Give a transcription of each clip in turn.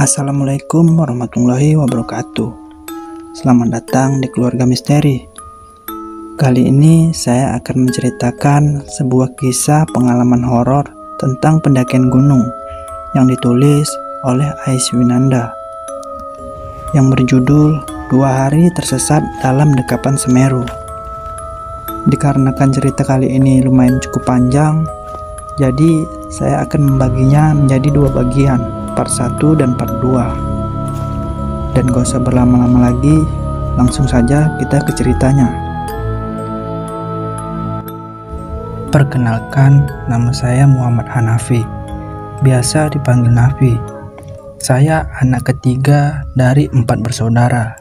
Assalamualaikum warahmatullahi wabarakatuh. Selamat datang di Keluarga Misteri. Kali ini saya akan menceritakan sebuah kisah pengalaman horor tentang pendakian gunung yang ditulis oleh Aiswinanda yang berjudul 2 Hari Tersesat Dalam Dekapan Semeru. Dikarenakan cerita kali ini lumayan cukup panjang, jadi saya akan membaginya menjadi 2 bagian, part 1 dan part 2. Dan gak usah berlama-lama lagi, langsung saja kita ke ceritanya. Perkenalkan, nama saya Muhammad Hanafi, biasa dipanggil Nafi. Saya anak ketiga dari 4 bersaudara.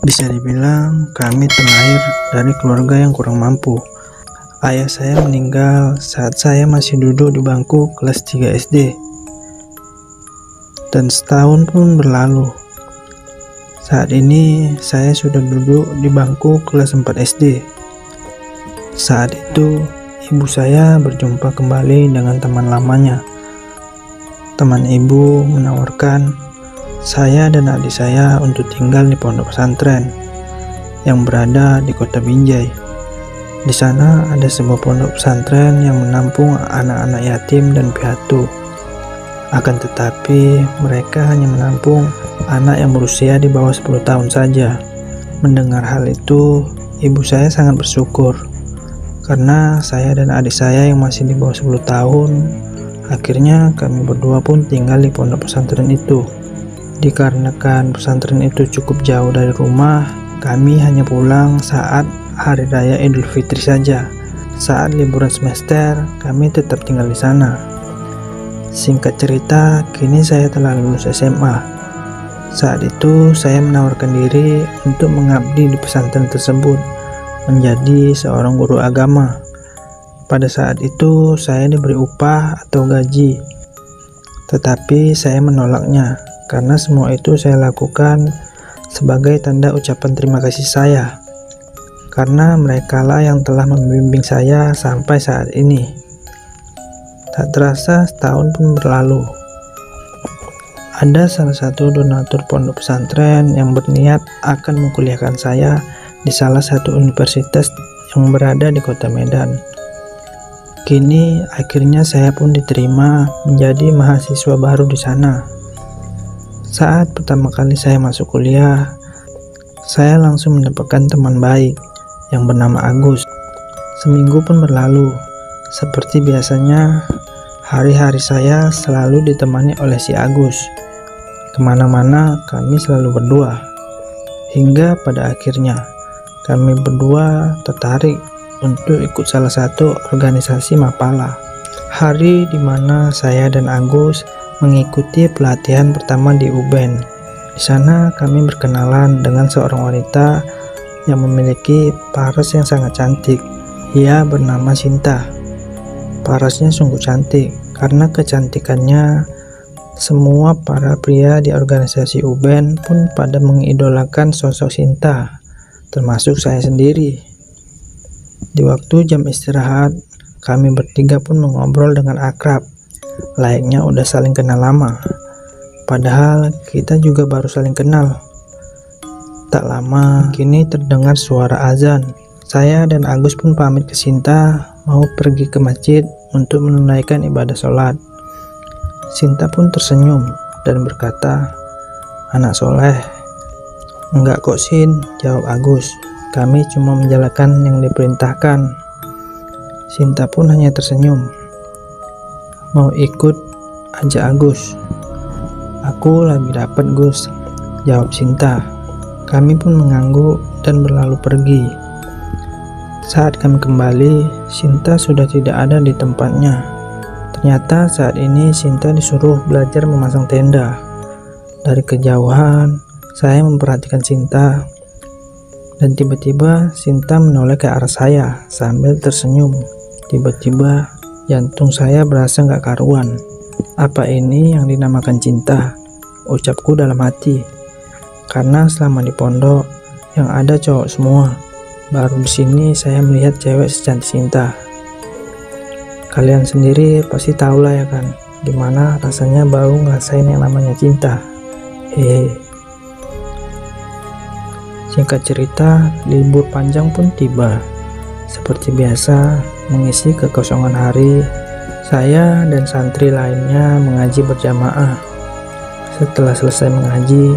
Bisa dibilang kami terlahir dari keluarga yang kurang mampu. Ayah saya meninggal saat saya masih duduk di bangku kelas 3 SD. Dan setahun pun berlalu. Saat ini saya sudah duduk di bangku kelas 4 SD. Saat itu ibu saya berjumpa kembali dengan teman lamanya. Teman ibu menawarkan saya dan adik saya untuk tinggal di pondok pesantren yang berada di kota Binjai. Di sana ada sebuah pondok pesantren yang menampung anak-anak yatim dan piatu. Akan tetapi mereka hanya menampung anak yang berusia di bawah 10 tahun saja. Mendengar hal itu, ibu saya sangat bersyukur karena saya dan adik saya yang masih di bawah 10 tahun, akhirnya kami berdua pun tinggal di pondok pesantren itu. Dikarenakan pesantren itu cukup jauh dari rumah, kami hanya pulang saat hari raya Idul Fitri saja. Saat liburan semester, kami tetap tinggal di sana. Singkat cerita, kini saya telah lulus SMA. Saat itu, saya menawarkan diri untuk mengabdi di pesantren tersebut, menjadi seorang guru agama. Pada saat itu, saya diberi upah atau gaji. Tetapi saya menolaknya, karena semua itu saya lakukan sebagai tanda ucapan terima kasih saya. Karena merekalah yang telah membimbing saya sampai saat ini. Tak terasa setahun pun berlalu. Ada salah satu donatur pondok pesantren yang berniat akan mengkuliahkan saya di salah satu universitas yang berada di kota Medan. Kini akhirnya saya pun diterima menjadi mahasiswa baru di sana. Saat pertama kali saya masuk kuliah, saya langsung mendapatkan teman baik yang bernama Agus. Seminggu pun berlalu. Seperti biasanya, hari-hari saya selalu ditemani oleh si Agus. Kemana-mana kami selalu berdua. Hingga pada akhirnya, kami berdua tertarik untuk ikut salah satu organisasi Mapala. Hari dimana saya dan Agus mengikuti pelatihan pertama di UBEN. Di sana kami berkenalan dengan seorang wanita yang memiliki paras yang sangat cantik. Ia bernama Sinta. Parasnya sungguh cantik karena kecantikannya. Semua para pria di organisasi UBEN pun pada mengidolakan sosok Sinta, termasuk saya sendiri. Di waktu jam istirahat, kami bertiga pun mengobrol dengan akrab, layaknya udah saling kenal lama. Padahal kita juga baru saling kenal. Tak lama, kini terdengar suara azan. Saya dan Agus pun pamit ke Sinta mau pergi ke masjid untuk menunaikan ibadah sholat. Sinta pun tersenyum dan berkata, "Anak soleh." "Enggak kok Sin," jawab Agus. "Kami cuma menjalankan yang diperintahkan." Sinta pun hanya tersenyum. "Mau ikut?" ajak Agus. "Aku lagi dapat Gus," jawab Sinta. Kami pun mengangguk dan berlalu pergi. Saat kami kembali, Sinta sudah tidak ada di tempatnya. Ternyata saat ini Sinta disuruh belajar memasang tenda. Dari kejauhan, saya memperhatikan Sinta. Dan tiba-tiba Sinta menoleh ke arah saya sambil tersenyum. Tiba-tiba jantung saya berasa gak karuan. Apa ini yang dinamakan cinta? Ucapku dalam hati. Karena selama di pondok yang ada cowok semua, baru di sini saya melihat cewek secantik Sinta. Kalian sendiri pasti tahu lah ya kan, gimana rasanya baru ngerasain yang namanya cinta. Hehe. Singkat cerita, libur panjang pun tiba. Seperti biasa, mengisi kekosongan hari, saya dan santri lainnya mengaji berjamaah. Setelah selesai mengaji,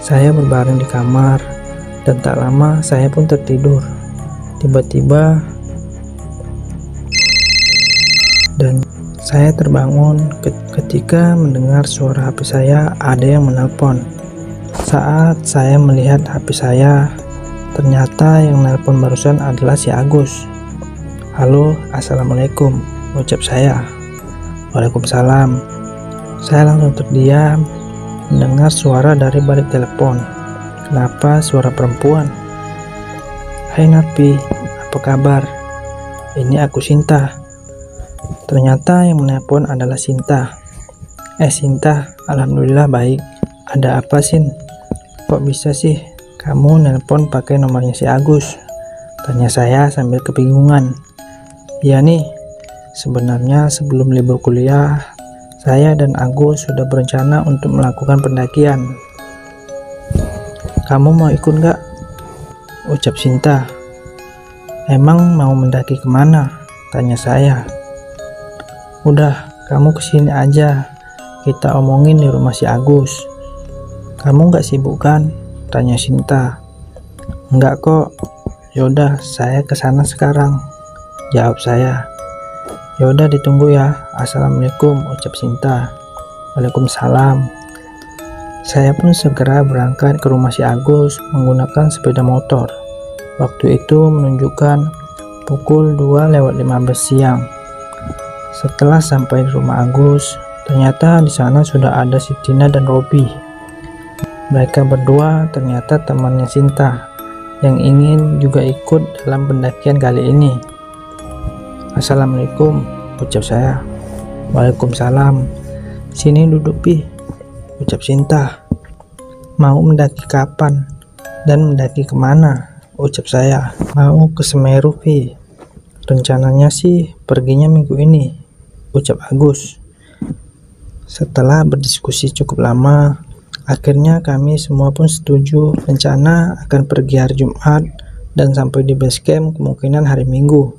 saya berbaring di kamar, dan tak lama saya pun tertidur. Tiba-tiba, dan saya terbangun ketika mendengar suara HP saya ada yang menelpon. Saat saya melihat HP saya, ternyata yang nelpon barusan adalah si Agus. "Halo, assalamualaikum," ucap saya. "Waalaikumsalam." Saya langsung terdiam mendengar suara dari balik telepon. Kenapa suara perempuan? "Hai Napi, apa kabar? Ini aku Sinta." Ternyata yang menelpon adalah Sinta. Sinta, alhamdulillah baik. Ada apa, Sin? Kok bisa sih kamu nelpon pakai nomornya si Agus? Tanya saya sambil kebingungan. Ya nih, sebenarnya sebelum libur kuliah, saya dan Agus sudah berencana untuk melakukan pendakian. Kamu mau ikut nggak? Ucap Sinta. Emang mau mendaki kemana? Tanya saya. Udah, kamu kesini aja, kita omongin di rumah si Agus. Kamu nggak sibuk kan? Tanya Sinta. Enggak kok. Yaudah, saya kesana sekarang, jawab saya. Yaudah, ditunggu ya. Assalamualaikum, ucap Sinta. Waalaikumsalam. Saya pun segera berangkat ke rumah si Agus menggunakan sepeda motor. Waktu itu menunjukkan pukul 2:15 siang. Setelah sampai di rumah Agus, ternyata di sana sudah ada si Tina dan Robi. Mereka berdua ternyata temannya Sinta yang ingin juga ikut dalam pendakian kali ini. Assalamualaikum, ucap saya. Waalaikumsalam. Sini duduk, Pi, ucap Sinta. Mau mendaki kapan? Dan mendaki kemana? Ucap saya. Mau ke Semeru, Pi. Rencananya sih perginya minggu ini, ucap Agus. Setelah berdiskusi cukup lama, akhirnya kami semua pun setuju rencana akan pergi hari Jumat dan sampai di base camp kemungkinan hari Minggu.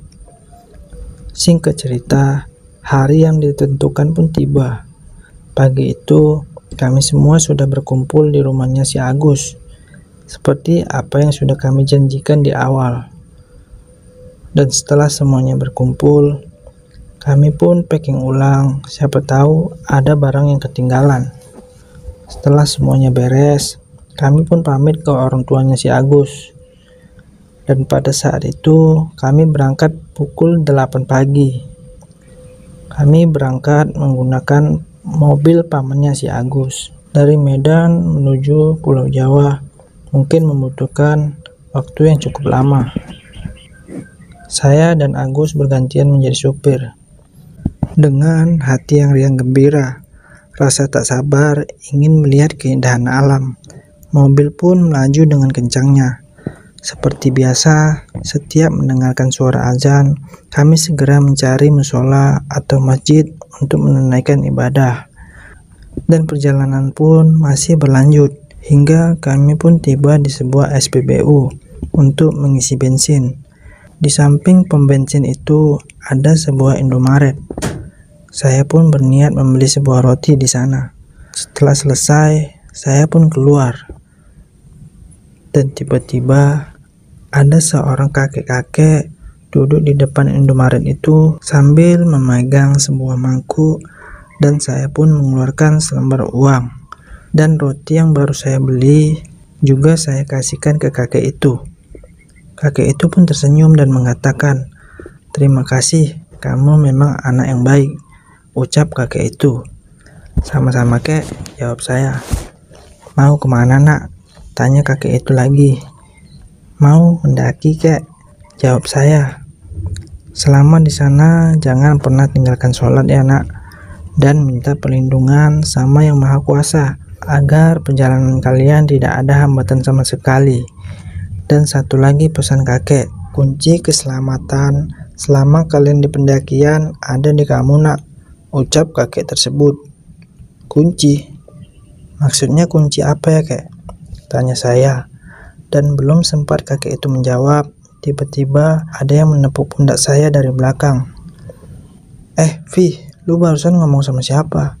Singkat cerita, hari yang ditentukan pun tiba. Pagi itu, kami semua sudah berkumpul di rumahnya si Agus, seperti apa yang sudah kami janjikan di awal. Dan setelah semuanya berkumpul, kami pun packing ulang, siapa tahu ada barang yang ketinggalan. Setelah semuanya beres, kami pun pamit ke orang tuanya si Agus. Dan pada saat itu, kami berangkat pukul 8 pagi. Kami berangkat menggunakan mobil pamannya si Agus. Dari Medan menuju Pulau Jawa, mungkin membutuhkan waktu yang cukup lama. Saya dan Agus bergantian menjadi supir. Dengan hati yang riang gembira, rasa tak sabar ingin melihat keindahan alam. Mobil pun melaju dengan kencangnya. Seperti biasa, setiap mendengarkan suara azan, kami segera mencari musola atau masjid untuk menunaikan ibadah. Dan perjalanan pun masih berlanjut, hingga kami pun tiba di sebuah SPBU untuk mengisi bensin. Di samping pom bensin itu ada sebuah Indomaret. Saya pun berniat membeli sebuah roti di sana. Setelah selesai, saya pun keluar. Dan tiba-tiba ada seorang kakek-kakek duduk di depan Indomaret itu sambil memegang sebuah mangkuk, dan saya pun mengeluarkan selembar uang. Dan roti yang baru saya beli juga saya kasihkan ke kakek itu. Kakek itu pun tersenyum dan mengatakan, "Terima kasih, kamu memang anak yang baik," ucap kakek itu. "Sama-sama, kek," jawab saya. "Mau kemana, nak?" tanya kakek itu lagi. "Mau mendaki, kek," jawab saya. "Selama di sana jangan pernah tinggalkan sholat ya, nak, dan minta perlindungan sama Yang Maha Kuasa agar perjalanan kalian tidak ada hambatan sama sekali. Dan satu lagi pesan kakek, kunci keselamatan selama kalian di pendakian ada di kamu, nak," ucap kakek tersebut. Kunci? Maksudnya kunci apa ya, kek? Tanya saya. Dan belum sempat kakek itu menjawab, tiba-tiba ada yang menepuk pundak saya dari belakang. Vi, lu barusan ngomong sama siapa?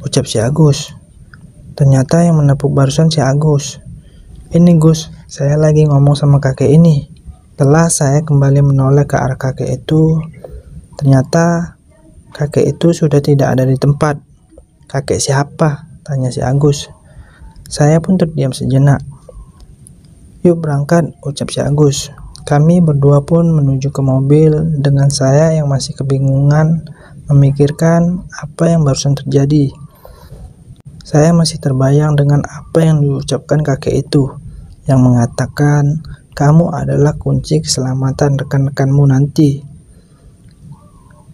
Ucap si Agus. Ternyata yang menepuk barusan si Agus. Ini Gus, saya lagi ngomong sama kakek ini. Setelah saya kembali menoleh ke arah kakek itu, ternyata kakek itu sudah tidak ada di tempat. Kakek siapa? Tanya si Agus. Saya pun terdiam sejenak. Yuk berangkat, ucap si Agus. Kami berdua pun menuju ke mobil dengan saya yang masih kebingungan memikirkan apa yang barusan terjadi. Saya masih terbayang dengan apa yang diucapkan kakek itu, yang mengatakan kamu adalah kunci keselamatan rekan-rekanmu nanti.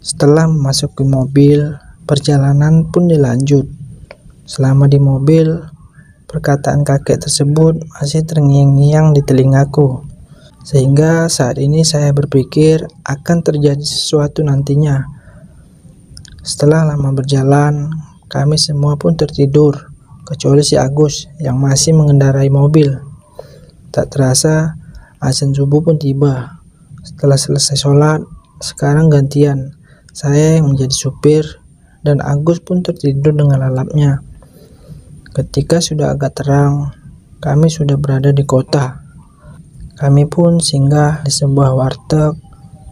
Setelah memasuki mobil, perjalanan pun dilanjut. Selama di mobil, perkataan kakek tersebut masih terngiang-ngiang di telingaku, sehingga saat ini saya berpikir akan terjadi sesuatu nantinya. Setelah lama berjalan, kami semua pun tertidur, kecuali si Agus yang masih mengendarai mobil. Tak terasa, azan subuh pun tiba. Setelah selesai sholat, sekarang gantian. Saya yang menjadi supir, dan Agus pun tertidur dengan lalapnya. Ketika sudah agak terang, kami sudah berada di kota. Kami pun singgah di sebuah warteg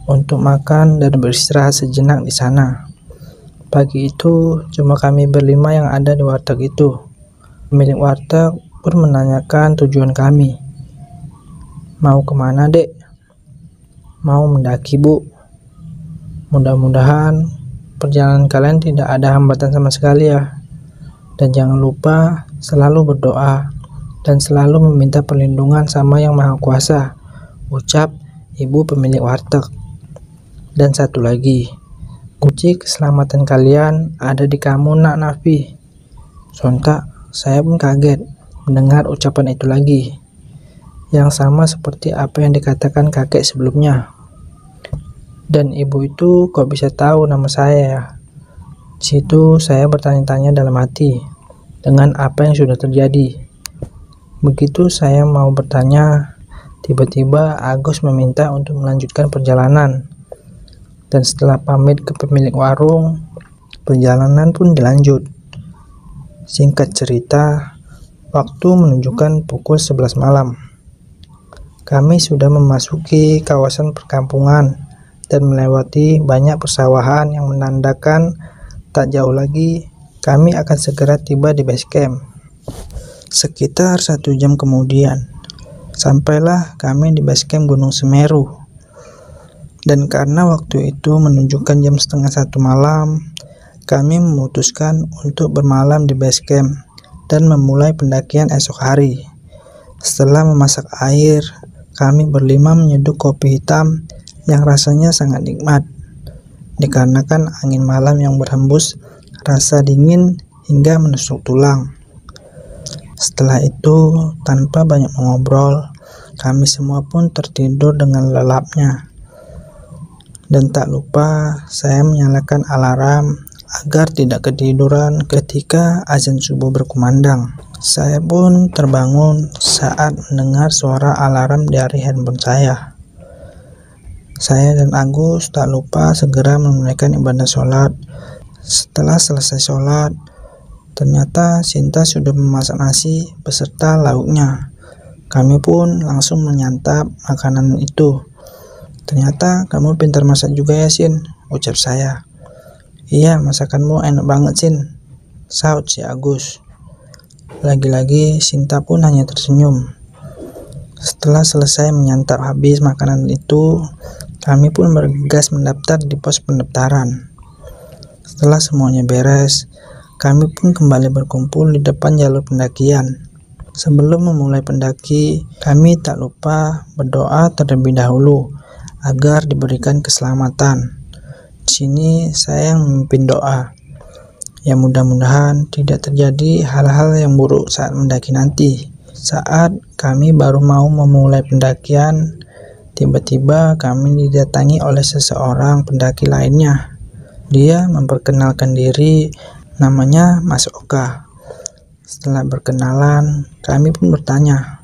untuk makan dan beristirahat sejenak di sana. Pagi itu, cuma kami berlima yang ada di warteg itu. Pemilik warteg pun menanyakan tujuan kami. Mau kemana, Dek? Mau mendaki, Bu. Mudah-mudahan perjalanan kalian tidak ada hambatan sama sekali ya. Dan jangan lupa selalu berdoa dan selalu meminta perlindungan sama Yang Maha Kuasa, ucap ibu pemilik warteg. Dan satu lagi, kunci keselamatan kalian ada di kamu, Nak Nafi. Sontak saya pun kaget mendengar ucapan itu lagi, yang sama seperti apa yang dikatakan kakek sebelumnya. Dan ibu itu kok bisa tahu nama saya ya? Situ saya bertanya-tanya dalam hati dengan apa yang sudah terjadi. Begitu saya mau bertanya, tiba-tiba Agus meminta untuk melanjutkan perjalanan. Dan setelah pamit ke pemilik warung, perjalanan pun dilanjut. Singkat cerita, waktu menunjukkan pukul 11 malam. Kami sudah memasuki kawasan perkampungan dan melewati banyak persawahan yang menandakan tak jauh lagi kami akan segera tiba di base camp. Sekitar 1 jam kemudian, sampailah kami di base camp Gunung Semeru. Dan karena waktu itu menunjukkan jam setengah 1 malam, kami memutuskan untuk bermalam di base camp dan memulai pendakian esok hari. Setelah memasak air, kami berlima menyeduh kopi hitam yang rasanya sangat nikmat, dikarenakan angin malam yang berhembus rasa dingin hingga menusuk tulang. Setelah itu, tanpa banyak mengobrol, kami semua pun tertidur dengan lelapnya. Dan tak lupa saya menyalakan alarm agar tidak ketiduran ketika azan subuh berkumandang. Saya pun terbangun saat mendengar suara alarm dari handphone saya. Saya dan Agus tak lupa segera menunaikan ibadah sholat. Setelah selesai sholat, ternyata Sinta sudah memasak nasi beserta lauknya. Kami pun langsung menyantap makanan itu. Ternyata kamu pintar masak juga ya, Sin, ucap saya. Iya, masakanmu enak banget, Sin, saut si Agus. Lagi-lagi Sinta pun hanya tersenyum. Setelah selesai menyantap habis makanan itu, kami pun bergegas mendaftar di pos pendaftaran. Setelah semuanya beres, kami pun kembali berkumpul di depan jalur pendakian. Sebelum memulai pendaki, kami tak lupa berdoa terlebih dahulu agar diberikan keselamatan. Di sini saya yang memimpin doa. Ya mudah-mudahan tidak terjadi hal-hal yang buruk saat mendaki nanti. Saat kami baru mau memulai pendakian, tiba-tiba kami didatangi oleh seseorang pendaki lainnya. Dia memperkenalkan diri, namanya Mas Oka. Setelah berkenalan, kami pun bertanya,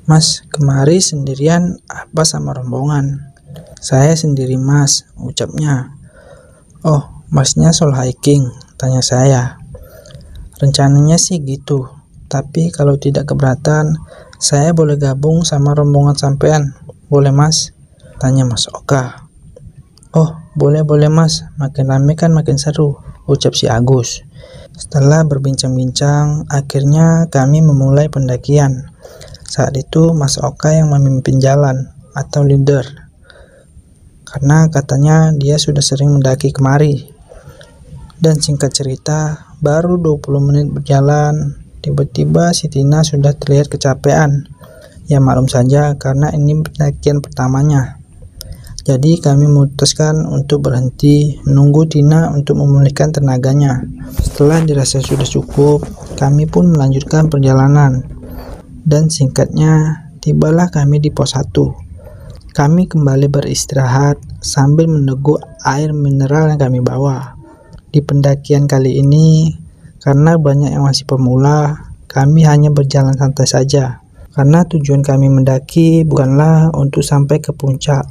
"Mas, kemari sendirian apa sama rombongan?" "Saya sendiri Mas," ucapnya. "Oh, Masnya solo hiking?" tanya saya. "Rencananya sih gitu, tapi kalau tidak keberatan, saya boleh gabung sama rombongan sampean, boleh Mas?" tanya Mas Oka. "Oh, boleh Mas, makin rame kan makin seru," ucap si Agus. Setelah berbincang-bincang, akhirnya kami memulai pendakian. Saat itu Mas Oka yang memimpin jalan atau leader, karena katanya dia sudah sering mendaki kemari. Dan singkat cerita, baru 20 menit berjalan, tiba-tiba si Tina sudah terlihat kecapean. Ya maklum saja karena ini pendakian pertamanya. Jadi kami memutuskan untuk berhenti menunggu Tina untuk memulihkan tenaganya. Setelah dirasa sudah cukup, kami pun melanjutkan perjalanan. Dan singkatnya, tibalah kami di pos 1. Kami kembali beristirahat sambil meneguk air mineral yang kami bawa. Di pendakian kali ini, karena banyak yang masih pemula, kami hanya berjalan santai saja. Karena tujuan kami mendaki bukanlah untuk sampai ke puncak,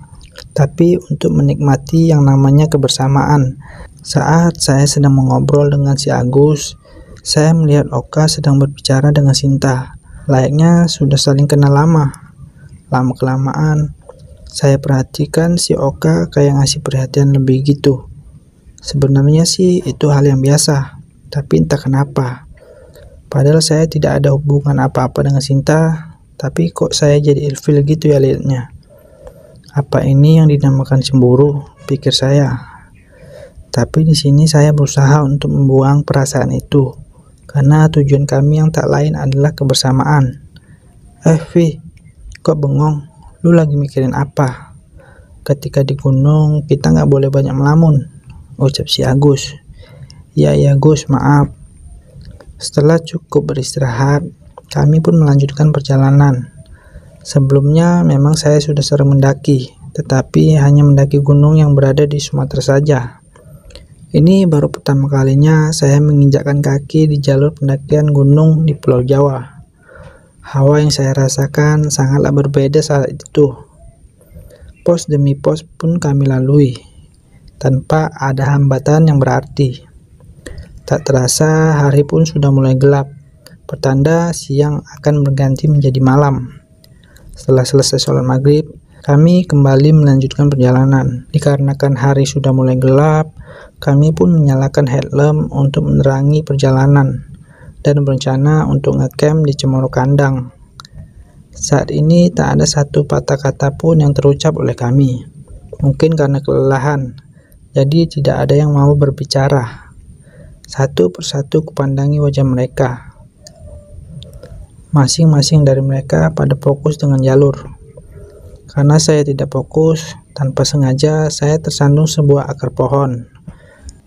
tapi untuk menikmati yang namanya kebersamaan. Saat saya sedang mengobrol dengan si Agus, saya melihat Oka sedang berbicara dengan Sinta. Layaknya sudah saling kenal lama. Lama-kelamaan, saya perhatikan si Oka kayak ngasih perhatian lebih gitu. Sebenarnya sih itu hal yang biasa, tapi entah kenapa. Padahal saya tidak ada hubungan apa-apa dengan Sinta, tapi kok saya jadi ilfil gitu ya liatnya. Apa ini yang dinamakan cemburu, pikir saya. Tapi di sini saya berusaha untuk membuang perasaan itu, karena tujuan kami yang tak lain adalah kebersamaan. Vi, kok bengong? Lu lagi mikirin apa? Ketika di gunung, kita nggak boleh banyak melamun, ucap si Agus. Ya Gus, maaf. Setelah cukup beristirahat, kami pun melanjutkan perjalanan. Sebelumnya memang saya sudah sering mendaki, tetapi hanya mendaki gunung yang berada di Sumatera saja. Ini baru pertama kalinya saya menginjakkan kaki di jalur pendakian gunung di Pulau Jawa. Hawa yang saya rasakan sangatlah berbeda saat itu. Pos demi pos pun kami lalui, tanpa ada hambatan yang berarti. Tak terasa hari pun sudah mulai gelap, pertanda siang akan berganti menjadi malam. Setelah selesai sholat maghrib, kami kembali melanjutkan perjalanan. Dikarenakan hari sudah mulai gelap, kami pun menyalakan headlamp untuk menerangi perjalanan dan berencana untuk ngecamp di Cemoro Kandang. Saat ini tak ada satu patah kata pun yang terucap oleh kami. Mungkin karena kelelahan, jadi tidak ada yang mau berbicara. Satu persatu kupandangi wajah mereka. Masing-masing dari mereka pada fokus dengan jalur. Karena saya tidak fokus, tanpa sengaja saya tersandung sebuah akar pohon.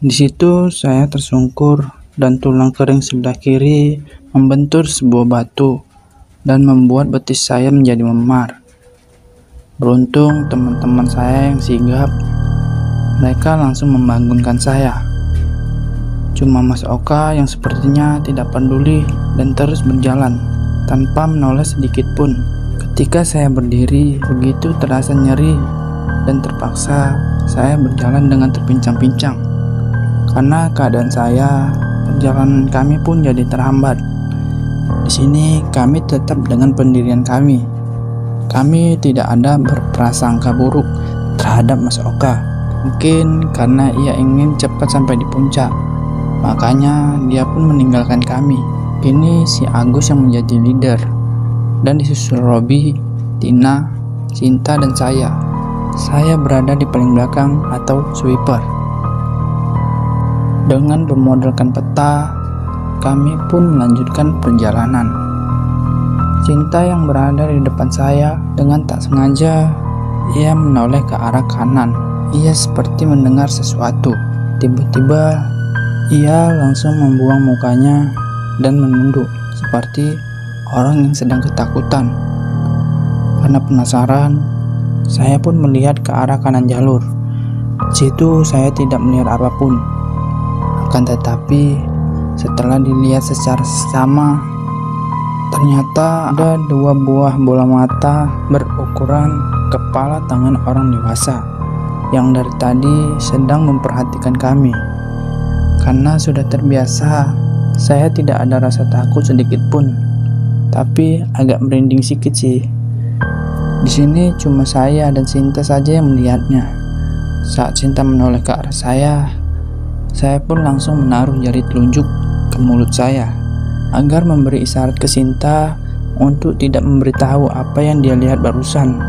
Di situ saya tersungkur dan tulang kering sebelah kiri membentur sebuah batu dan membuat betis saya menjadi memar. Beruntung teman-teman saya yang sigap, mereka langsung membangunkan saya. Cuma Mas Oka yang sepertinya tidak peduli dan terus berjalan tanpa menoleh sedikit pun. Ketika saya berdiri, begitu terasa nyeri dan terpaksa saya berjalan dengan terpincang-pincang. Karena keadaan saya, perjalanan kami pun jadi terhambat. Di sini kami tetap dengan pendirian kami. Kami tidak ada berprasangka buruk terhadap Mas Oka. Mungkin karena ia ingin cepat sampai di puncak, makanya dia pun meninggalkan kami. Ini si Agus yang menjadi leader, dan disusul Robi, Tina, Sinta, dan saya. Saya berada di paling belakang atau sweeper. Dengan bermodalkan peta, kami pun melanjutkan perjalanan. Sinta yang berada di depan saya, dengan tak sengaja ia menoleh ke arah kanan. Ia seperti mendengar sesuatu. Tiba-tiba ia langsung membuang mukanya dan menunduk seperti orang yang sedang ketakutan. Karena penasaran, saya pun melihat ke arah kanan jalur. Di situ saya tidak melihat apapun. Akan tetapi setelah dilihat secara seksama, ternyata ada 2 buah bola mata berukuran kepala tangan orang dewasa yang dari tadi sedang memperhatikan kami. Karena sudah terbiasa, saya tidak ada rasa takut sedikit pun, tapi agak merinding sedikit sih. Di sini cuma saya dan Sinta saja yang melihatnya. Saat Sinta menoleh ke arah saya pun langsung menaruh jari telunjuk ke mulut saya agar memberi isyarat ke Sinta untuk tidak memberitahu apa yang dia lihat barusan.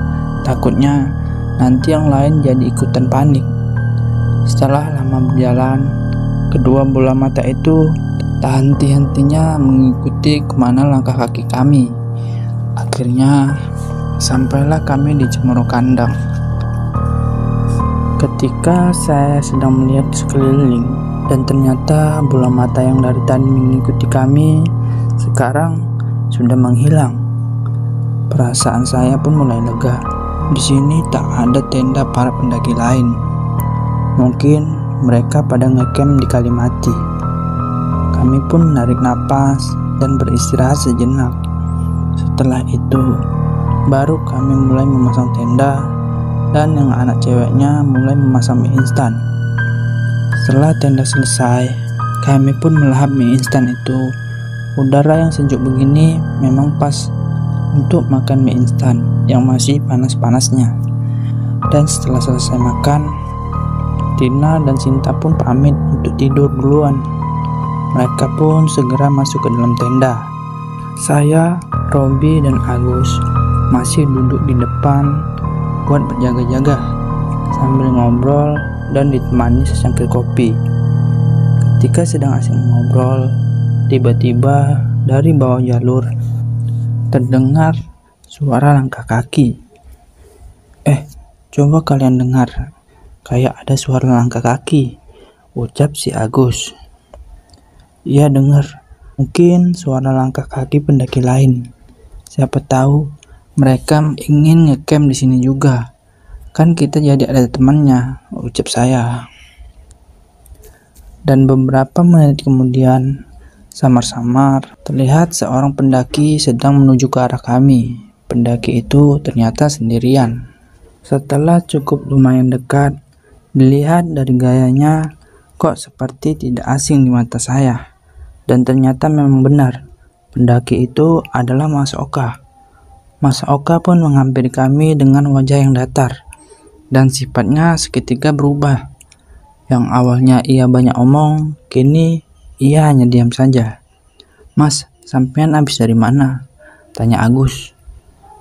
Takutnya nanti yang lain jadi ikutan panik. Setelah lama berjalan, kedua bola mata itu tak henti-hentinya mengikuti kemana langkah kaki kami. Akhirnya sampailah kami di Cemoro Kandang. Ketika saya sedang melihat sekeliling dan ternyata bola mata yang dari tadi mengikuti kami sekarang sudah menghilang, perasaan saya pun mulai lega. Di sini tak ada tenda para pendaki lain. Mungkin mereka pada ngecamp di Kalimati. Kami pun menarik napas dan beristirahat sejenak. Setelah itu baru kami mulai memasang tenda dan yang anak ceweknya mulai memasang mie instan. Setelah tenda selesai, kami pun melahap mie instan itu. Udara yang sejuk begini memang pas untuk makan mie instan yang masih panas-panasnya. Dan setelah selesai makan, Tina dan Sinta pun pamit untuk tidur duluan. Mereka pun segera masuk ke dalam tenda. Saya, Robi, dan Agus masih duduk di depan buat berjaga-jaga sambil ngobrol dan ditemani secangkir kopi. Ketika sedang asing ngobrol, tiba-tiba dari bawah jalur terdengar suara langkah kaki. Coba kalian dengar, kayak ada suara langkah kaki, ucap si Agus. Iya dengar, mungkin suara langkah kaki pendaki lain. Siapa tahu mereka ingin ngecamp di sini juga. Kan kita jadi ada temannya, ucap saya. Dan beberapa menit kemudian, samar-samar terlihat seorang pendaki sedang menuju ke arah kami. Pendaki itu ternyata sendirian. Setelah cukup lumayan dekat, dilihat dari gayanya kok seperti tidak asing di mata saya. Dan ternyata memang benar, pendaki itu adalah Mas Oka. Mas Oka pun menghampiri kami dengan wajah yang datar, dan sifatnya seketika berubah. Yang awalnya ia banyak omong, kini ia hanya diam saja. Mas, sampean habis dari mana? Tanya Agus.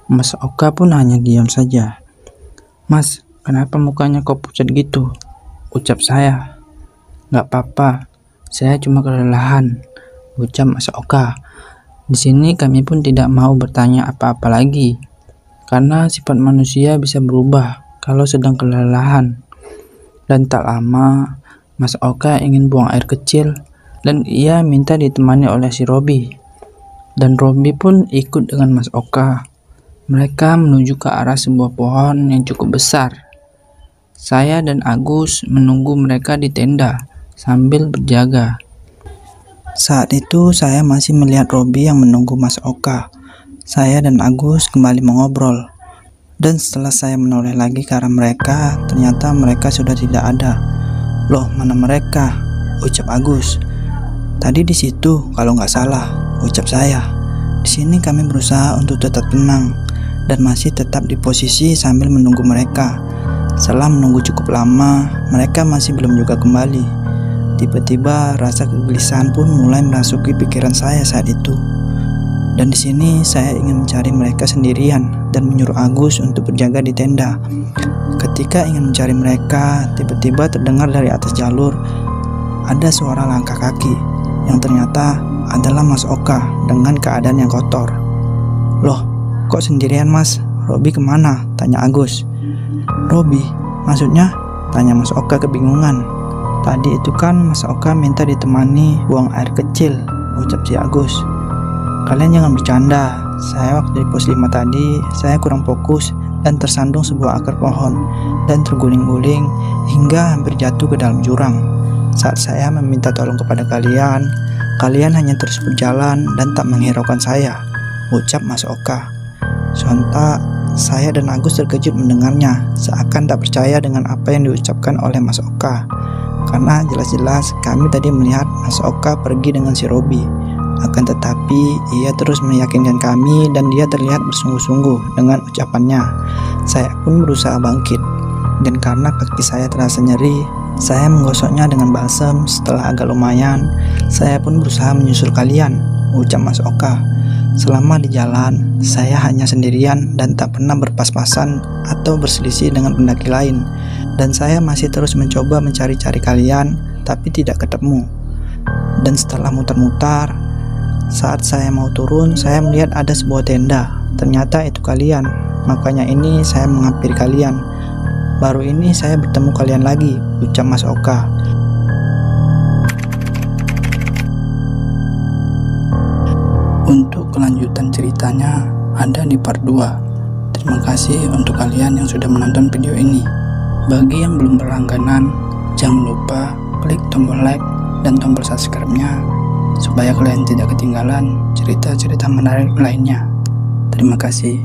Mas Oka pun hanya diam saja. Mas, kenapa mukanya kok pucat gitu? Ucap saya. Gak apa-apa, saya cuma kelelahan, ucap Mas Oka. Di sini kami pun tidak mau bertanya apa-apa lagi, karena sifat manusia bisa berubah kalau sedang kelelahan. Dan tak lama, Mas Oka ingin buang air kecil, dan ia minta ditemani oleh si Robi. Dan Robi pun ikut dengan Mas Oka. Mereka menuju ke arah sebuah pohon yang cukup besar. Saya dan Agus menunggu mereka di tenda sambil berjaga. Saat itu saya masih melihat Robi yang menunggu Mas Oka. Saya dan Agus kembali mengobrol. Dan setelah saya menoleh lagi ke arah mereka, ternyata mereka sudah tidak ada. Loh, mana mereka? Ucap Agus. Tadi di situ kalau nggak salah, ucap saya. Di sini kami berusaha untuk tetap tenang dan masih tetap di posisi sambil menunggu mereka. Setelah menunggu cukup lama, mereka masih belum juga kembali. Tiba-tiba rasa kegelisahan pun mulai merasuki pikiran saya saat itu. Dan di sini saya ingin mencari mereka sendirian dan menyuruh Agus untuk berjaga di tenda. Ketika ingin mencari mereka, tiba-tiba terdengar dari atas jalur ada suara langkah kaki yang ternyata adalah Mas Oka dengan keadaan yang kotor. Loh, kok sendirian Mas? Robi kemana? Tanya Agus. Robi? Maksudnya? Tanya Mas Oka kebingungan. Tadi itu kan Mas Oka minta ditemani buang air kecil, ucap si Agus. Kalian jangan bercanda, saya waktu di pos 5 tadi, saya kurang fokus dan tersandung sebuah akar pohon dan terguling-guling hingga hampir jatuh ke dalam jurang. Saat saya meminta tolong kepada kalian, kalian hanya terus berjalan dan tak menghiraukan saya, ucap Mas Oka. Sontak, saya dan Agus terkejut mendengarnya, seakan tak percaya dengan apa yang diucapkan oleh Mas Oka. Karena jelas-jelas kami tadi melihat Mas Oka pergi dengan si Robi. Akan tetapi ia terus meyakinkan kami dan dia terlihat bersungguh-sungguh dengan ucapannya. Saya pun berusaha bangkit, dan karena kaki saya terasa nyeri, saya menggosoknya dengan balsam. Setelah agak lumayan, saya pun berusaha menyusul kalian, ucap Mas Oka. Selama di jalan, saya hanya sendirian dan tak pernah berpas-pasan atau berselisih dengan pendaki lain. Dan saya masih terus mencoba mencari-cari kalian, tapi tidak ketemu. Dan setelah mutar-mutar, saat saya mau turun, saya melihat ada sebuah tenda. Ternyata itu kalian, makanya ini saya menghampiri kalian. Baru ini saya bertemu kalian lagi, ucap Mas Oka. Untuk kelanjutan ceritanya ada di part 2. Terima kasih untuk kalian yang sudah menonton video ini. Bagi yang belum berlangganan, jangan lupa klik tombol like dan tombol subscribe-nya supaya kalian tidak ketinggalan cerita-cerita menarik lainnya. Terima kasih.